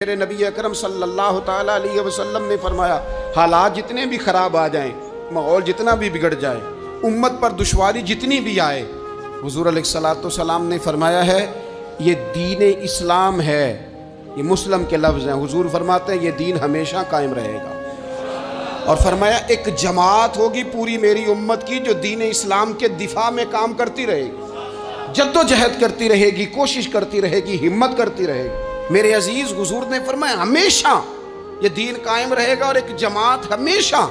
میرے نبی اکرم صلی اللہ تعالیٰ علیہ وسلم نے فرمایا حالات جتنے بھی خراب آ جائیں، ماحول جتنا بھی بگڑ جائے، امت پر دشواری جتنی بھی آئے، حضور علیہ السلام نے فرمایا ہے یہ دین اسلام ہے، یہ مسلم کے لفظ ہیں، حضور فرماتے ہیں یہ دین ہمیشہ قائم رہے گا۔ اور فرمایا ایک جماعت ہوگی پوری میری امت کی جو دین اسلام کے دفاع میں کام کرتی رہے گی، جد و جہد کرتی رہے گی، کوشش کرتی رہے گی، ہمت کرتی رہے گی۔ میرے عزیز حضور نے فرمایا ہمیشہ یہ دین قائم رہے گا اور ایک جماعت ہمیشہ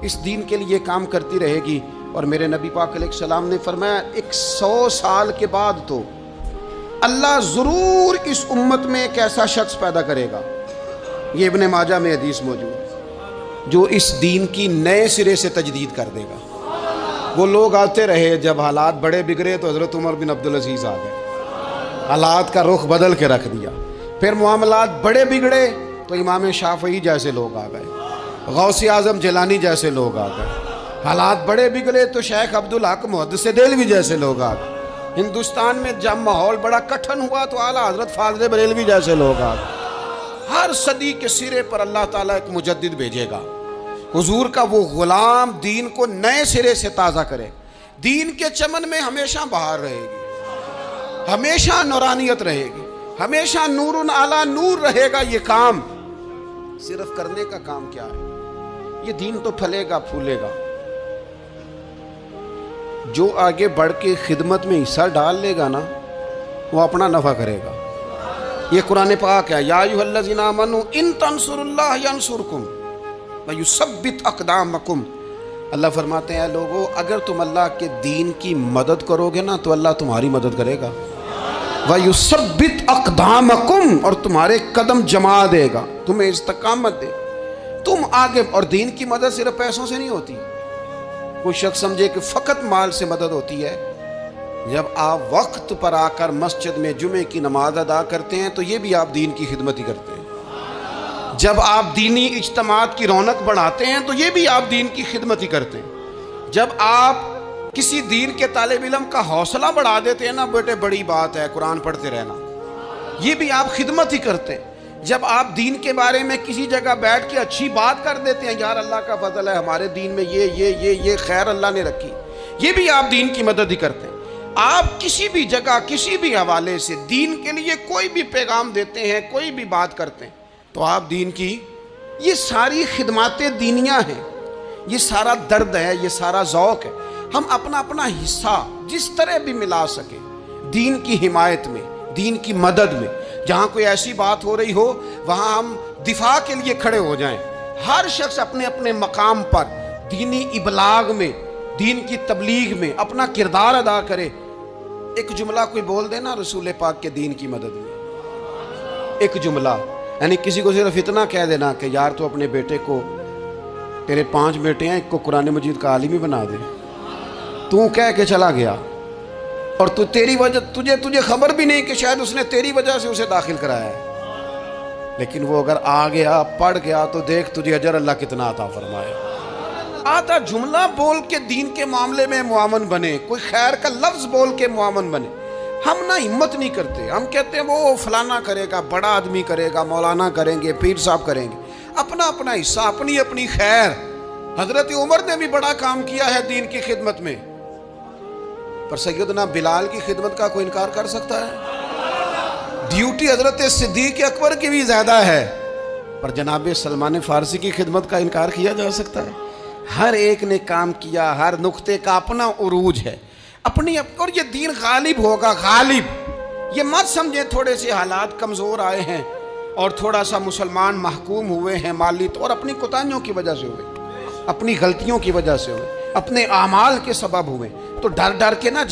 اس دین کے لیے کام کرتی رہے گی۔ اور میرے نبی پاک علیہ السلام نے فرمایا 100 سال کے بعد تو اللہ ضرور اس امت میں ایک ایسا شخص پیدا کرے گا، یہ ابن ماجہ میں حدیث موجود ہے، جو اس دین کی نئے سرے سے تجدید کر دے گا۔ وہ لوگ آتے رہے، جب حالات بڑے بگڑے تو حضرت عمر بن عبدالعزیز آ گئے، حالات کا رخ بدل کے رکھ دیا۔ پھر معاملات بڑے بگڑے تو امام شافعی جیسے لوگ آ گئے، غوث اعظم جیلانی جیسے لوگ آ گئے۔ حالات بڑے بگڑے تو شیخ عبدالحق محدث دہلوی جیسے لوگ آ گئے۔ ہندوستان میں جب ماحول بڑا کٹھن ہوا تو اعلیٰ حضرت فاضل بریلوی جیسے لوگ آ گئے۔ ہر صدی کے سرے پر اللہ تعالیٰ ایک مجدد بھیجے گا، حضور کا وہ غلام دین کو نئے سرے سے تازہ کرے۔ دین کے چمن میں ہمیشہ بہار رہے گی، ہمیشہ نورانیت رہے گی، ہمیشہ نور علی نور رہے گا۔ یہ کام صرف کرنے کا کام کیا ہے؟ یہ دین تو پھلے گا پھولے گا۔ جو آگے بڑھ کے خدمت میں حصہ ڈال لے گا نا، وہ اپنا نفع کرے گا۔ یہ قرآن پاک ہے، یا ایھا الذین آمنوا ان تنصروا اللہ ینصرکم ویثبت اقدامکم۔ اللہ فرماتے ہیں لوگو اگر تم اللہ کے دین کی مدد کرو گے نا تو اللہ تمہاری مدد کرے گا۔ وَيُثَبِّتْ أَقْدَامَكُمْ، اور تمہارے قدم جما دے گا، تمہیں استقامت دے۔ تم آگے، اور دین کی مدد صرف پیسوں سے نہیں ہوتی۔ کوئی شخص سمجھے کہ فقط مال سے مدد ہوتی ہے۔ جب آپ وقت پر آ کر مسجد میں جمعے کی نماز ادا کرتے ہیں تو یہ بھی آپ دین کی خدمت ہی کرتے ہیں۔ جب آپ دینی اجتماعات کی رونق بڑھاتے ہیں تو یہ بھی آپ دین کی خدمت ہی کرتے ہیں۔ جب آپ کسی دین کے طالب علم کا حوصلہ بڑھا دیتے ہیں نا، بیٹے بڑی بات ہے قرآن پڑھتے رہنا، یہ بھی آپ خدمت ہی کرتے ہیں۔ جب آپ دین کے بارے میں کسی جگہ بیٹھ کے اچھی بات کر دیتے ہیں، یار اللہ کا فضل ہے ہمارے دین میں یہ خیر اللہ نے رکھی، یہ بھی آپ دین کی مدد ہی کرتے ہیں۔ آپ کسی بھی جگہ کسی بھی حوالے سے دین کے لیے کوئی بھی پیغام دیتے ہیں، کوئی بھی بات کرتے ہیں تو آپ دین کی یہ ساری خدمات دینیاں ہیں، یہ سارا درد ہے، یہ سارا ذوق ہے۔ ہم اپنا اپنا حصہ جس طرح بھی ملا سکیں دین کی حمایت میں، دین کی مدد میں۔ جہاں کوئی ایسی بات ہو رہی ہو وہاں ہم دفاع کے لیے کھڑے ہو جائیں۔ ہر شخص اپنے اپنے مقام پر دینی ابلاغ میں، دین کی تبلیغ میں اپنا کردار ادا کرے۔ ایک جملہ کوئی بول دے نا رسول پاک کے دین کی مدد میں، ایک جملہ، یعنی کسی کو صرف اتنا کہہ دینا کہ یار تو اپنے بیٹے کو، تیرے 5 بیٹے ہیں، ایک کو قرآن مجید کا عالم ہی بنا دے، تو کہہ کے چلا گیا اور تیری وجہ تجھے خبر بھی نہیں کہ شاید اس نے تیری وجہ سے اسے داخل کرایا ہے، لیکن وہ اگر آ گیا پڑھ گیا تو دیکھ تجھے اجر اللہ کتنا عطا فرمائے۔ آتا جملہ بول کے دین کے معاملے میں معاون بنے، کوئی خیر کا لفظ بول کے معاون بنے۔ ہم نہ ہمت نہیں کرتے، ہم کہتے ہیں وہ فلانا کرے گا، بڑا آدمی کرے گا، مولانا کریں گے، پیر صاحب کریں گے۔ اپنا اپنا حصہ، اپنی اپنی خیر۔ حضرت عمر نے بھی بڑا کام کیا ہے دین کی خدمت میں، پر سیدنا بلال کی خدمت کا کوئی انکار کر سکتا ہے؟ ڈیوٹی حضرت صدیق اکبر کی بھی زیادہ ہے، پر جناب سلمان فارسی کی خدمت کا انکار کیا جا سکتا ہے؟ ہر ایک نے کام کیا، ہر نقطے کا اپنا عروج ہے، اور یہ دین غالب ہوگا، غالب۔ یہ مت سمجھیں تھوڑے سے حالات کمزور آئے ہیں اور تھوڑا سا مسلمان محکوم ہوئے ہیں مالی طور، اپنی کوتاہیوں کی وجہ سے ہوئے، اپنی غلطیوں کی وجہ سے ہوئے، اپنے اعمال کے سبب ہوئے، تو ڈر ڈر کے نہ جی